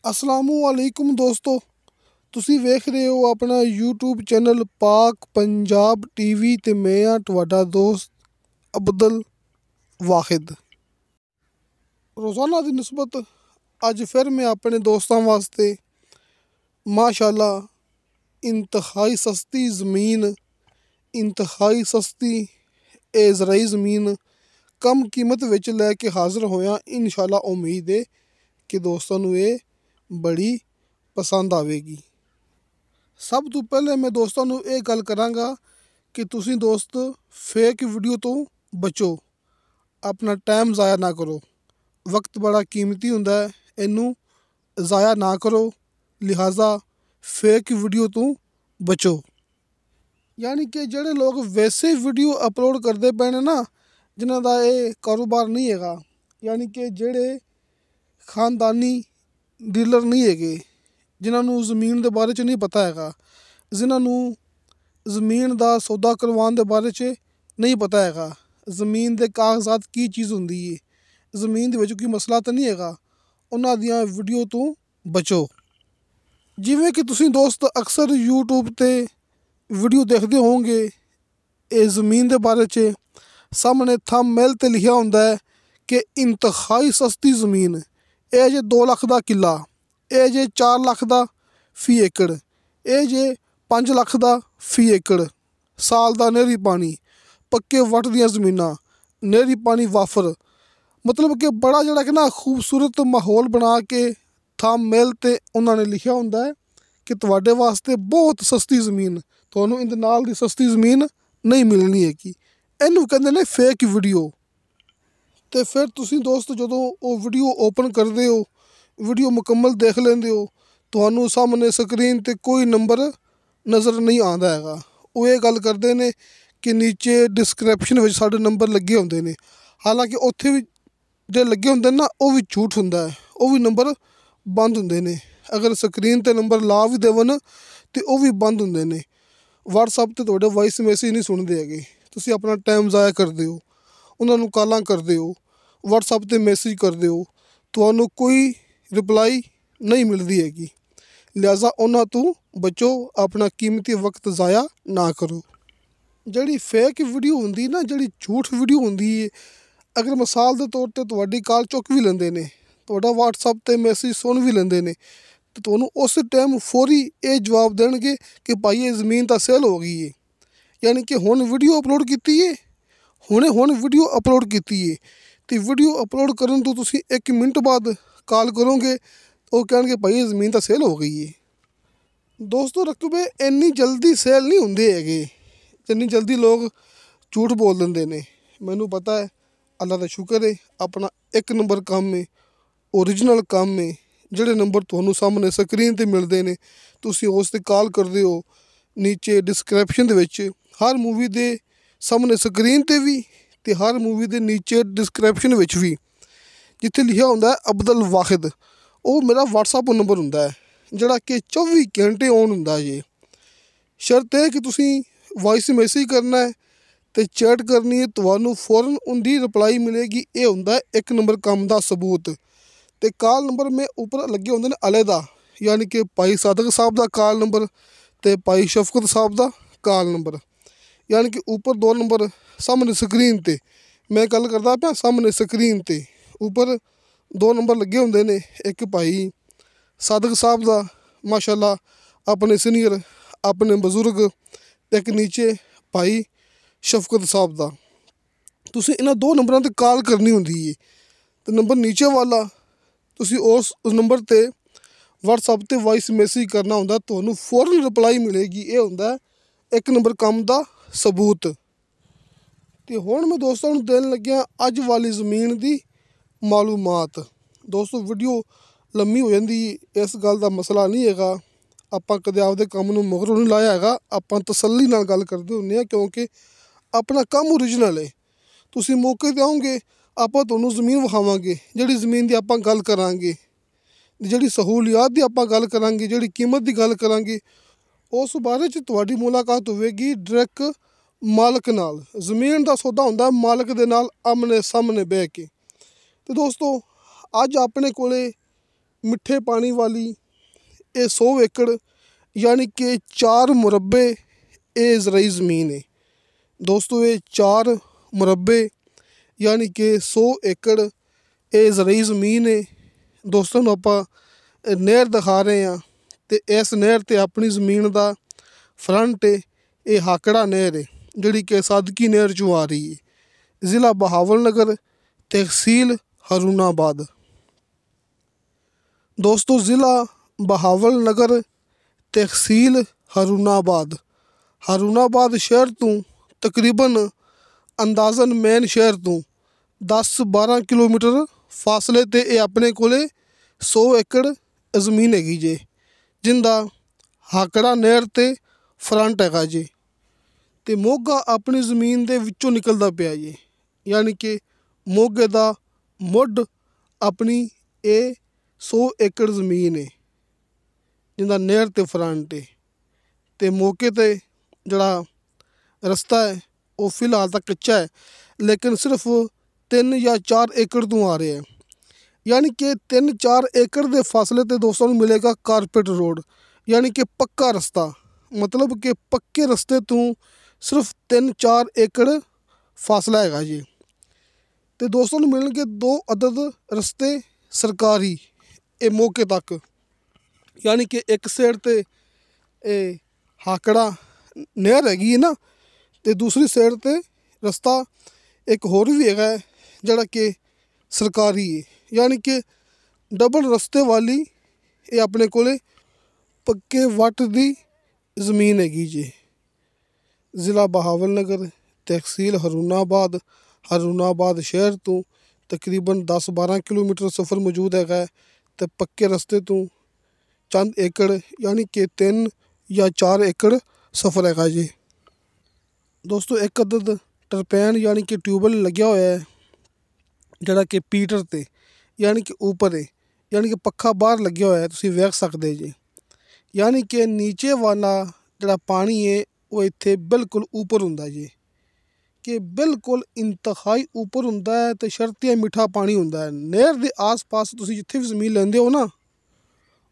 अस्सलामुअलैकुम दोस्तों, ਤੁਸੀਂ ਵੇਖ ਰਹੇ ਹੋ ਆਪਣਾ YouTube ਚੈਨਲ ਪਾਕ ਪੰਜਾਬ ਟੀਵੀ ਤੇ ਮੈਂ ਆ ਤੁਹਾਡਾ ਦੋਸਤ ਅਬਦੁਲ ਵਾਹਿਦ। ਰੋਜ਼ਾਨਾ ਦੀ ਨਿਸਬਤ ਅੱਜ ਫਿਰ ਮੈਂ ਆਪਣੇ ਦੋਸਤਾਂ ਵਾਸਤੇ ਮਾਸ਼ਾਅੱਲਾ ਇੰਤਹਾਈ ਸਸਤੀ ਜ਼ਮੀਨ, ਇੰਤਹਾਈ ਸਸਤੀ ਇਹ ਜ਼ਰਾਈ ਜ਼ਮੀਨ ਕਮ ਕੀਮਤ ਵਿੱਚ ਲੈ ਕੇ ਹਾਜ਼ਰ ਹੋਇਆ। ਇਨਸ਼ਾਅੱਲਾ ਉਮੀਦ ਹੈ ਕਿ ਦੋਸਤਾਂ ਨੂੰ ਇਹ ਬੜੀ ਪਸੰਦ ਆਵੇਗੀ। ਸਭ ਤੋਂ ਪਹਿਲੇ ਮੈਂ ਦੋਸਤਾਂ ਨੂੰ ਇਹ ਗੱਲ ਕਰਾਂਗਾ ਕਿ ਤੁਸੀਂ ਦੋਸਤ ਫੇਕ ਵੀਡੀਓ ਤੋਂ ਬਚੋ, ਆਪਣਾ ਟਾਈਮ ਜ਼ਾਇਆ ਨਾ ਕਰੋ। ਵਕਤ ਬੜਾ ਕੀਮਤੀ ਹੁੰਦਾ ਹੈ, ਇਹਨੂੰ ਜ਼ਾਇਆ ਨਾ ਕਰੋ। ਲਿਹਾਜ਼ਾ ਫੇਕ ਵੀਡੀਓ ਤੋਂ ਬਚੋ। ਯਾਨੀ ਕਿ ਜਿਹੜੇ ਲੋਕ ਵੈਸੇ ਵੀਡੀਓ ਅਪਲੋਡ ਕਰਦੇ ਪਏ ਨੇ ਨਾ, ਜਿਨ੍ਹਾਂ ਦਾ ਇਹ ਕਾਰੋਬਾਰ ਨਹੀਂ ਹੈਗਾ, ਯਾਨੀ ਕਿ ਜਿਹੜੇ ਖਾਨਦਾਨੀ ਡੀਲਰ ਨਹੀਂ ਹੈਗੇ, ਜਿਨ੍ਹਾਂ ਨੂੰ ਜ਼ਮੀਨ ਦੇ ਬਾਰੇ 'ਚ ਨਹੀਂ ਪਤਾ ਹੈਗਾ, ਜਿਨ੍ਹਾਂ ਨੂੰ ਜ਼ਮੀਨ ਦਾ ਸੌਦਾ ਕਰਵਾਉਣ ਦੇ ਬਾਰੇ 'ਚ ਨਹੀਂ ਪਤਾ ਹੈਗਾ, ਜ਼ਮੀਨ ਦੇ ਕਾਗਜ਼ਾਤ ਕੀ ਚੀਜ਼ ਹੁੰਦੀ ਹੈ, ਜ਼ਮੀਨ ਦੇ ਵਿੱਚ ਕੋਈ ਮਸਲਾ ਤਾਂ ਨਹੀਂ ਹੈਗਾ, ਉਹਨਾਂ ਦੀਆਂ ਵੀਡੀਓ ਤੋਂ ਬਚੋ। ਜਿਵੇਂ ਕਿ ਤੁਸੀਂ ਦੋਸਤ ਅਕਸਰ YouTube 'ਤੇ ਵੀਡੀਓ ਦੇਖਦੇ ਹੋਵੋਗੇ, ਇਹ ਜ਼ਮੀਨ ਦੇ ਬਾਰੇ 'ਚ ਸਾਹਮਣੇ ਥੰਬਨੇਲ 'ਤੇ ਲਿਖਿਆ ਹੁੰਦਾ ਹੈ ਕਿ ਇੰਤਹਾਈ ਸਸਤੀ ਜ਼ਮੀਨ, ਇਹ ਜੇ 2 ਲੱਖ ਦਾ ਕਿੱਲਾ, ਇਹ ਜੇ 4 ਲੱਖ ਦਾ ਫੀ ਏਕੜ, ਇਹ ਜੇ 5 ਲੱਖ ਦਾ ਫੀ ਏਕੜ, ਸਾਲ ਦਾ ਨਹਿਰੀ ਪਾਣੀ, ਪੱਕੇ ਵੱਟ ਦੀਆਂ ਜ਼ਮੀਨਾਂ, ਨਹਿਰੀ ਪਾਣੀ ਵਾਫਰ। ਮਤਲਬ ਕਿ ਬੜਾ ਜਿਹੜਾ ਕਿ ਨਾ ਖੂਬਸੂਰਤ ਮਾਹੌਲ ਬਣਾ ਕੇ ਥੰਬਨੇਲ 'ਤੇ ਉਹਨਾਂ ਨੇ ਲਿਖਿਆ ਹੁੰਦਾ ਹੈ ਕਿ ਤੁਹਾਡੇ ਵਾਸਤੇ ਬਹੁਤ ਸਸਤੀ ਜ਼ਮੀਨ, ਤੁਹਾਨੂੰ ਇਹਦੇ ਨਾਲ ਦੀ ਸਸਤੀ ਜ਼ਮੀਨ ਨਹੀਂ ਮਿਲਣੀ ਹੈਗੀ। ਇਹਨੂੰ ਕਹਿੰਦੇ ਨੇ ਫੇਕ ਵੀਡੀਓ। ਅਤੇ ਫਿਰ ਤੁਸੀਂ ਦੋਸਤ ਜਦੋਂ ਉਹ ਵੀਡੀਓ ਓਪਨ ਕਰਦੇ ਹੋ, ਵੀਡੀਓ ਮੁਕੰਮਲ ਦੇਖ ਲੈਂਦੇ ਹੋ, ਤੁਹਾਨੂੰ ਸਾਹਮਣੇ ਸਕਰੀਨ 'ਤੇ ਕੋਈ ਨੰਬਰ ਨਜ਼ਰ ਨਹੀਂ ਆਉਂਦਾ ਹੈਗਾ। ਉਹ ਇਹ ਗੱਲ ਕਰਦੇ ਨੇ ਕਿ ਨੀਚੇ ਡਿਸਕ੍ਰਿਪਸ਼ਨ ਵਿੱਚ ਸਾਡੇ ਨੰਬਰ ਲੱਗੇ ਹੁੰਦੇ ਨੇ। ਹਾਲਾਂਕਿ ਉੱਥੇ ਵੀ ਜੇ ਲੱਗੇ ਹੁੰਦੇ ਨੇ ਨਾ, ਉਹ ਵੀ ਝੂਠ ਹੁੰਦਾ ਹੈ, ਉਹ ਵੀ ਨੰਬਰ ਬੰਦ ਹੁੰਦੇ ਨੇ। ਅਗਰ ਸਕਰੀਨ 'ਤੇ ਨੰਬਰ ਲਾ ਵੀ ਦੇਵਣ ਤਾਂ ਉਹ ਵੀ ਬੰਦ ਹੁੰਦੇ ਨੇ। WhatsApp 'ਤੇ ਤੁਹਾਡੇ ਵਾਇਸ ਮੈਸੇਜ ਨਹੀਂ ਸੁਣਦੇ ਹੈਗੇ, ਤੁਸੀਂ ਆਪਣਾ ਟਾਈਮ ਜ਼ਾਇਆ ਕਰਦੇ ਹੋ, ਉਹਨਾਂ ਨੂੰ ਕਾਲਾਂ ਕਰਦੇ ਹੋ, WhatsApp 'ਤੇ ਮੈਸੇਜ ਕਰਦੇ ਹੋ, ਤੁਹਾਨੂੰ ਕੋਈ ਰਿਪਲਾਈ ਨਹੀਂ ਮਿਲਦੀ ਹੈਗੀ। ਲਿਹਾਜ਼ਾ ਉਹਨਾਂ ਤੋਂ ਬਚੋ, ਆਪਣਾ ਕੀਮਤੀ ਵਕਤ ਜ਼ਾਇਆ ਨਾ ਕਰੋ। ਜਿਹੜੀ ਫੇਕ ਵੀਡੀਓ ਹੁੰਦੀ ਨਾ, ਜਿਹੜੀ ਝੂਠ ਵੀਡੀਓ ਹੁੰਦੀ ਹੈ, ਅਗਰ ਮਿਸਾਲ ਦੇ ਤੌਰ 'ਤੇ ਤੁਹਾਡੀ ਕਾਲ ਚੁੱਕ ਵੀ ਲੈਂਦੇ ਨੇ, ਤੁਹਾਡਾ WhatsApp 'ਤੇ ਮੈਸੇਜ ਸੁਣ ਵੀ ਲੈਂਦੇ ਨੇ, ਅਤੇ ਤੁਹਾਨੂੰ ਉਸ ਟਾਈਮ ਫੌਰੀ ਇਹ ਜਵਾਬ ਦੇਣਗੇ ਕਿ ਭਾਈ ਇਹ ਜ਼ਮੀਨ ਤਾਂ ਸੇਲ ਹੋ ਗਈ ਹੈ। ਯਾਨੀ ਕਿ ਹੁਣ ਵੀਡੀਓ ਅਪਲੋਡ ਕੀਤੀ ਹੈ, ਹੁਣ ਵੀਡੀਓ ਅਪਲੋਡ ਕੀਤੀ ਹੈ, ਅਤੇ ਵੀਡੀਓ ਅਪਲੋਡ ਕਰਨ ਤੋਂ ਤੁਸੀਂ 1 ਮਿੰਟ ਬਾਅਦ ਕਾਲ ਕਰੋਗੇ, ਉਹ ਕਹਿਣਗੇ ਭਾਈ ਇਹ ਜ਼ਮੀਨ ਤਾਂ ਸੇਲ ਹੋ ਗਈ ਹੈ। ਦੋਸਤੋ ਰਕਬੇ ਇੰਨੀ ਜਲਦੀ ਸੇਲ ਨਹੀਂ ਹੁੰਦੇ ਹੈਗੇ ਜਿੰਨੀ ਜਲਦੀ ਲੋਕ ਝੂਠ ਬੋਲ ਦਿੰਦੇ ਨੇ। ਮੈਨੂੰ ਪਤਾ ਹੈ, ਅੱਲਾ ਦਾ ਸ਼ੁਕਰ ਹੈ, ਆਪਣਾ 1 ਨੰਬਰ ਕੰਮ ਹੈ, ਓਰੀਜਨਲ ਕੰਮ ਹੈ। ਜਿਹੜੇ ਨੰਬਰ ਤੁਹਾਨੂੰ ਸਾਹਮਣੇ ਸਕਰੀਨ 'ਤੇ ਮਿਲਦੇ ਨੇ, ਤੁਸੀਂ ਉਸ 'ਤੇ ਕਾਲ ਕਰਦੇ ਹੋ। ਨੀਚੇ ਡਿਸਕ੍ਰਿਪਸ਼ਨ ਦੇ ਵਿੱਚ ਹਰ ਮੂਵੀ ਦੇ ਸਾਹਮਣੇ ਸਕਰੀਨ 'ਤੇ ਵੀ ਅਤੇ ਹਰ ਮੂਵੀ ਦੇ ਨੀਚੇ ਡਿਸਕ੍ਰਿਪਸ਼ਨ ਵਿੱਚ ਵੀ ਜਿੱਥੇ ਲਿਖਿਆ ਹੁੰਦਾ ਹੈ ਅਬਦੁਲ ਵਾਹਿਦ, ਉਹ ਮੇਰਾ WhatsApp ਨੰਬਰ ਹੁੰਦਾ ਹੈ, ਜਿਹੜਾ ਕਿ 24 ਘੰਟੇ ਔਨ ਹੁੰਦਾ ਜੇ। ਸ਼ਰਤ ਇਹ ਕਿ ਤੁਸੀਂ ਵਾਇਸ ਮੈਸੇਜ ਕਰਨਾ ਹੈ ਅਤੇ ਚੈਟ ਕਰਨੀ ਹੈ, ਤੁਹਾਨੂੰ ਫੌਰਨ ਉਹਦੀ ਰਿਪਲਾਈ ਮਿਲੇਗੀ। ਇਹ ਹੁੰਦਾ 1 ਨੰਬਰ ਕੰਮ ਦਾ ਸਬੂਤ। ਅਤੇ ਕਾਲ ਨੰਬਰ ਮੇ ਉੱਪਰ ਲੱਗੇ ਹੁੰਦੇ ਨੇ ਅਲੱਦਾ, ਯਾਨੀ ਕਿ ਭਾਈ ਸਾਦਕ ਸਾਹਿਬ ਦਾ ਕਾਲ ਨੰਬਰ ਅਤੇ ਭਾਈ ਸ਼ਫਕਤ ਸਾਹਿਬ ਦਾ ਕਾਲ ਨੰਬਰ, ਯਾਨੀ ਕਿ ਉੱਪਰ 2 ਨੰਬਰ ਸਾਹਮਣੇ ਸਕਰੀਨ 'ਤੇ ਮੈਂ ਗੱਲ ਕਰਦਾ ਪਿਆ। ਸਾਹਮਣੇ ਸਕਰੀਨ 'ਤੇ ਉੱਪਰ 2 ਨੰਬਰ ਲੱਗੇ ਹੁੰਦੇ ਨੇ, ਇੱਕ ਭਾਈ ਸਾਦਕ ਸਾਹਿਬ ਦਾ ਮਾਸ਼ਾਅੱਲਾ ਆਪਣੇ ਸੀਨੀਅਰ, ਆਪਣੇ ਬਜ਼ੁਰਗ, ਅਤੇ ਇੱਕ ਨੀਚੇ ਭਾਈ ਸ਼ਫਕਤ ਸਾਹਿਬ ਦਾ। ਤੁਸੀਂ ਇਹਨਾਂ 2 ਨੰਬਰਾਂ 'ਤੇ ਕਾਲ ਕਰਨੀ ਹੁੰਦੀ ਹੈ, ਅਤੇ ਨੰਬਰ ਨੀਚੇ ਵਾਲਾ ਤੁਸੀਂ ਉਸ ਨੰਬਰ 'ਤੇ WhatsApp 'ਤੇ ਵਾਇਸ ਮੈਸੇਜ ਕਰਨਾ ਹੁੰਦਾ, ਤੁਹਾਨੂੰ ਫੌਰਨ ਰਿਪਲਾਈ ਮਿਲੇਗੀ। ਇਹ ਹੁੰਦਾ 1 ਨੰਬਰ ਕੰਮ ਦਾ ਸਬੂਤ। ਅਤੇ ਹੁਣ ਮੈਂ ਦੋਸਤਾਂ ਨੂੰ ਦੇਣ ਲੱਗਿਆ ਅੱਜ ਵਾਲੀ ਜ਼ਮੀਨ ਦੀ ਮਾਲੂਮਾਤ। ਦੋਸਤੋ ਵੀਡੀਓ ਲੰਮੀ ਹੋ ਜਾਂਦੀ, ਇਸ ਗੱਲ ਦਾ ਮਸਲਾ ਨਹੀਂ ਹੈਗਾ। ਆਪਾਂ ਕਦੇ ਆਪਦੇ ਕੰਮ ਨੂੰ ਮਗਰੋਂ ਨਹੀਂ ਲਾਇਆ ਹੈਗਾ, ਆਪਾਂ ਤਸੱਲੀ ਨਾਲ ਗੱਲ ਕਰਦੇ ਹੁੰਦੇ ਹਾਂ, ਕਿਉਂਕਿ ਆਪਣਾ ਕੰਮ ਓਰੀਜਨਲ ਹੈ। ਤੁਸੀਂ ਮੌਕੇ 'ਤੇ ਆਓਗੇ, ਆਪਾਂ ਤੁਹਾਨੂੰ ਜ਼ਮੀਨ ਵਿਖਾਵਾਂਗੇ, ਜਿਹੜੀ ਜ਼ਮੀਨ ਦੀ ਆਪਾਂ ਗੱਲ ਕਰਾਂਗੇ, ਜਿਹੜੀ ਸਹੂਲੀਅਤ ਦੀ ਆਪਾਂ ਗੱਲ ਕਰਾਂਗੇ, ਜਿਹੜੀ ਕੀਮਤ ਦੀ ਗੱਲ ਕਰਾਂਗੇ, ਉਸ ਬਾਰੇ 'ਚ ਤੁਹਾਡੀ ਮੁਲਾਕਾਤ ਹੋਵੇਗੀ ਡਾਇਰੈਕਟ ਮਾਲਕ ਨਾਲ। ਜ਼ਮੀਨ ਦਾ ਸੌਦਾ ਹੁੰਦਾ ਮਾਲਕ ਦੇ ਨਾਲ ਆਮਣੇ ਸਾਹਮਣੇ ਬਹਿ ਕੇ। ਅਤੇ ਦੋਸਤੋ ਅੱਜ ਆਪਣੇ ਕੋਲ मिठे पानी वाली ये 100 एकड़ यानी कि 4 मुरब्बे ये ज़रई ज़मीन है। दोस्तों ये 4 मुरब्बे यानी कि 100 एकड़ ये ज़रई ज़मीन है। दोस्तों ਨੂੰ ਆਪਾਂ ਨਹਿਰ ਦਿਖਾ ਰਹੇ ਹਾਂ ਤੇ ਇਸ ਨਹਿਰ ਤੇ ਆਪਣੀ ਜ਼ਮੀਨ ਦਾ ਫਰੰਟ ਹੈ। ਇਹ ਹਾਕੜਾ ਨਹਿਰ ਹੈ ਜਿਹੜੀ ਕਿ ਸਾਦਕੀ ਨਹਿਰ 'ਚੋਂ ਆ ਰਹੀ ਹੈ। ਜ਼ਿਲ੍ਹਾ ਬਹਾਵਲਨਗਰ, ਤਹਿਸੀਲ ਹਰੂਨਾਬਾਦ। दोस्तों ज़िला बहावलनगर, तहसील हरूनाबाद शहर तो तकरीबन अंदाज़न मेन शहर तो 10-12 किलोमीटर फासले ते अपने कोले 100 एकड़ ज़मीन हैगी जे, जिंदा हाकड़ा नहर ते फ्रंट हैगा जे। ते मोगा अपनी ज़मीन दे विचों निकलदा पिया जे, यानी कि मोगे दा मुੱਢ अपनी 100 एकड़ ज़मीन है जिंदा नहर ते फ्रंट है। ते मौके ते जड़ा रस्ता है वो फिलहाल तक कच्चा है, लेकिन सिर्फ 3 या 4 एकड़ तो आ रहे हैं। यानी कि 3-4 एकड़ के फासले ते दोस्तों को मिलेगा कारपेट रोड, यानी कि पक्का रास्ता। मतलब कि पक्के रस्ते तो सिर्फ 3-4 एकड़ फासला हैगा जी। तो दोस्तों को मिलणगे 2 अदद रस्ते सरकारी ये मौके तक, यानी कि एक साइड ते हाकड़ा नहर हैगी है ना, तो दूसरी साइड ते रस्ता एक होर भी हैगा जड़ा कि सरकारी है। यानी कि डबल रस्ते वाली ये अपने कोले पक्के वट दी ज़मीन हैगी जी। ज़िला बहावलनगर, तहसील हरूनाबाद शहर तो तकरीबन 10-12 किलोमीटर सफ़र मौजूद हैगा। तो पक्के रस्ते तो चंद एकड़ यानी कि 3 या 4 एकड़ सफ़र हैगा जी। दोस्तों एक अदद टरपैन यानी कि ट्यूबवैल लग्या होया है जड़ा कि पीटर ते यानी कि ऊपर है, यानी कि पक्खा बाहर लग्या होया है, तुसीं वेख सकदे जी। यानी कि नीचे वाला जड़ा पानी है वो इत्थे बिल्कुल ऊपर हुंदा जी, कि बिल्कुल इंतहाई ऊपर हुंदा है ते शर्तिया मिठा पानी हुंदा है। नहर दे आस पास तुसीं जिथे भी ज़मीन लैंदे हो ना,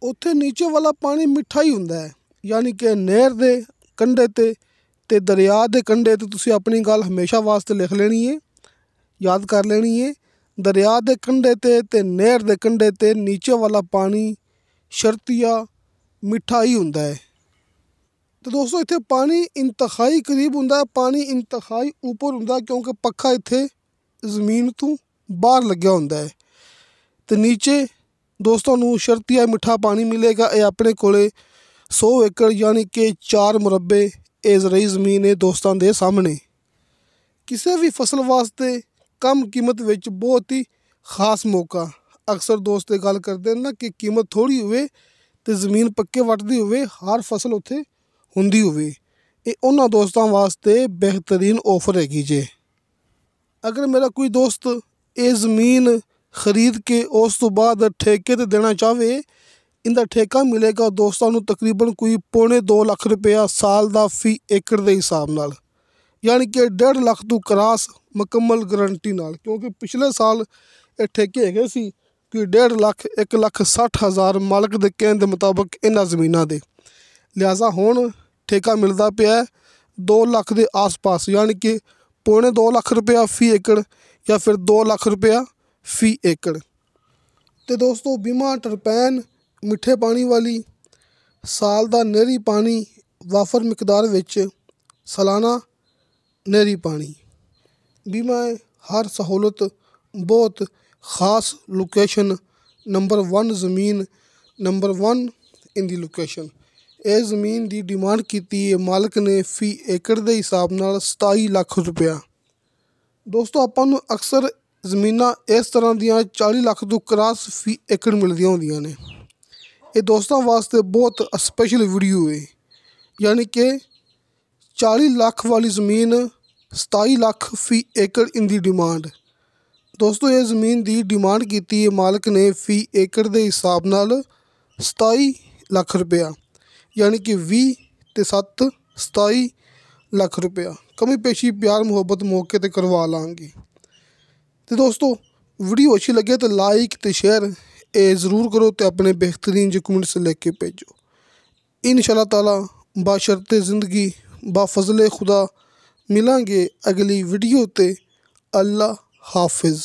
उत्थे नीचे वाला पानी मिठा ही हुंदा है। यानी कि नहर दे कंढे ते दरिया दे कंढे ते तुसीं अपनी गल हमेशा वास्ते लिख लेनी है, याद कर लेनी है। दरिया दे कंढे ते नहर दे कंढे ते नीचे वाला पानी शर्तिया मिठा ही हुंदा है। तो दोस्तों इत्थे पानी इंतहाई करीब हुंदा है, पानी इंतहाई ऊपर हुंदा है, क्योंकि पक्खा इत्थे ज़मीन तो बाहर लग्या हुंदा है। तो नीचे दोस्तों नू शर्तिया मिठा पानी मिलेगा। ये अपने कोले 100 एकड़ यानी कि 4 मुरब्बे ये ज़रई ज़मीन है दोस्तों दे सामने। किसी भी फसल वास्ते कम कीमत विच बहुत ही खास मौका। अक्सर दोस्त गल करते हैं ना कि कीमत थोड़ी हुए तो ज़मीन पक्के वट दी हुए, हर फसल उत्थे हुंदी हुए। ये उन्हां दोस्तों वास्ते बेहतरीन ऑफर हैगी जे। अगर मेरा कोई दोस्त ये ज़मीन खरीद के उस तो बाद ठेके ते देना चाहे, इंदा ठेका मिलेगा दोस्तों नू तकरीबन कोई 2.25 लाख रुपया साल दा फी एकड़ के हिसाब नाल, यानी कि 1.5 लाख तो क्रॉस मुकम्मल गारंटी नाल। क्योंकि पिछले साल ये ठेके हैगे सी कोई 1.5 लाख 1,60,000 मालक दे कहण दे मुताबिक इन्हां ज़मीनां दे। लिहाजा हुण ठेका मिलदा पिया 2 लाख के आस पास, यानी कि 2.25 लाख रुपया फी एकड़ या फिर 2 लाख रुपया फी एकड़। तो दोस्तों बीमा टरपैन मिठे पानी वाली साल दा नहरी पानी वाफर मिकदार विच सालाना नहरी पानी बीमा है। हर सहूलत बहुत खास लोकेशन नंबर 1 ज़मीन नंबर 1 इन दी लोकेशन। ये ज़मीन की डिमांड की है मालिक ने फी एकड़ के हिसाब नाल 27 लाख रुपया। दोस्तों आपां नूं अक्सर ज़मीनां इस तरह दियां 40 लाख तो क्रॉस फी एकड़ मिलदियां होंदियां ने। ये दोस्तों वास्ते बहुत स्पेशल वीडियो है, यानी कि 40 लाख वाली ज़मीन 27 लाख फी एकड़ इन दी डिमांड। दोस्तों ये ज़मीन की डिमांड की है मालिक ने फी एकड़ के हिसाब नाल 27 लाख रुपया, यानी कि 20 ते 7 27 लाख रुपया। कमी पेशी प्यार मुहब्बत मौके ते करवा लांगे। तो दोस्तों वीडियो अच्छी लगे तो लाइक तो शेयर ਇਹ ਜ਼ਰੂਰ ਕਰੋ ਅਤੇ ਆਪਣੇ ਬਿਹਤਰੀਨ ਜਿਹੇ ਕਮੈਂਟਸ ਲਿਖ ਕੇ ਭੇਜੋ। ਇਨਸ਼ਾ ਤਾਲਾ ਬਾਸ਼ਰਤੇ ਜ਼ਿੰਦਗੀ ਬਾਫਜ਼ਲੇ ਖੁਦਾ ਮਿਲਾਂਗੇ ਅਗਲੀ ਵੀਡੀਓ 'ਤੇ। ਅੱਲਾ ਹਾਫਿਜ਼।